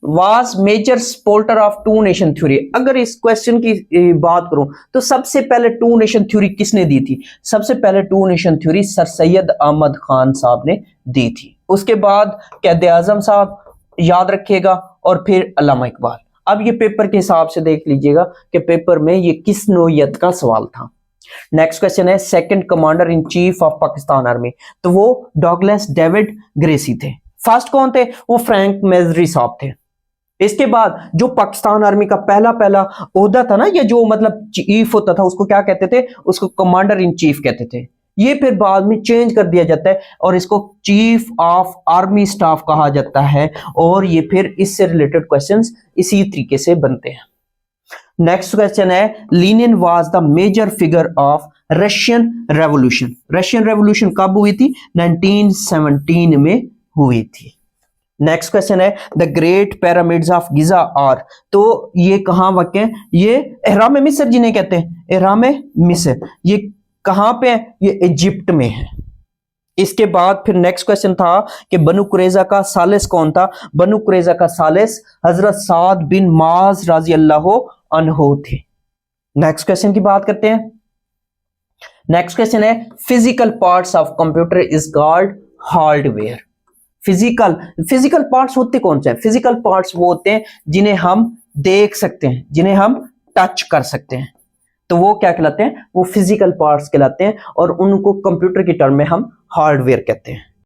Was major supporter of two nation theory. अगर इस question की बात करूं तो सबसे पहले टू नेशन थ्योरी किसने दी थी? सबसे पहले two nation theory sir Syed Ahmad Khan साहब ने दी थी। उसके बाद कैद आजम साहब याद रखिएगा, और फिर अल्लामा इकबाल। अब ये पेपर के हिसाब से देख लीजिएगा कि पेपर में ये किस नौयत का सवाल था। नेक्स्ट क्वेश्चन है second commander in chief of Pakistan army, तो वो डॉगलस डेविड ग्रेसी थे। फर्स्ट कौन थे? वो फ्रैंक मेजरी साहब थे। इसके बाद जो पाकिस्तान आर्मी का पहला ओहदा था ना, ये जो मतलब चीफ होता था, उसको क्या कहते थे? उसको कमांडर इन चीफ कहते थे। ये फिर बाद में चेंज कर दिया जाता है और इसको चीफ ऑफ आर्मी स्टाफ कहा जाता है, और ये फिर इससे रिलेटेड क्वेश्चंस इसी तरीके से बनते हैं। नेक्स्ट क्वेश्चन है Lenin was the major figure of Russian revolution. Russian revolution कब हुई थी? 1917 में हुई थी। नेक्स्ट क्वेश्चन है the great pyramids of Giza are, तो ये कहां वाक़ है? ये एहराम मिस्र जिन्हें कहते हैं, एहराम मिस्र, ये कहां पे है? ये इजिप्ट में है। इसके बाद फिर नेक्स्ट क्वेश्चन था कि बनु कुरैजा का सालिस कौन था? बनु कुरैजा का सालिस हजरत साद बिन माज रजी अल्लाह अन्हु थे। नेक्स्ट क्वेश्चन की बात करते हैं। नेक्स्ट क्वेश्चन है physical parts of computer is called hardware. Physical parts होते कौन से हैं? फिजिकल पार्ट्स वो होते हैं जिन्हें हम देख सकते हैं, जिन्हें हम टच कर सकते हैं, तो वो क्या कहलाते हैं? वो फिजिकल पार्ट्स कहलाते हैं, और उनको कंप्यूटर की टर्म में हम हार्डवेयर कहते हैं।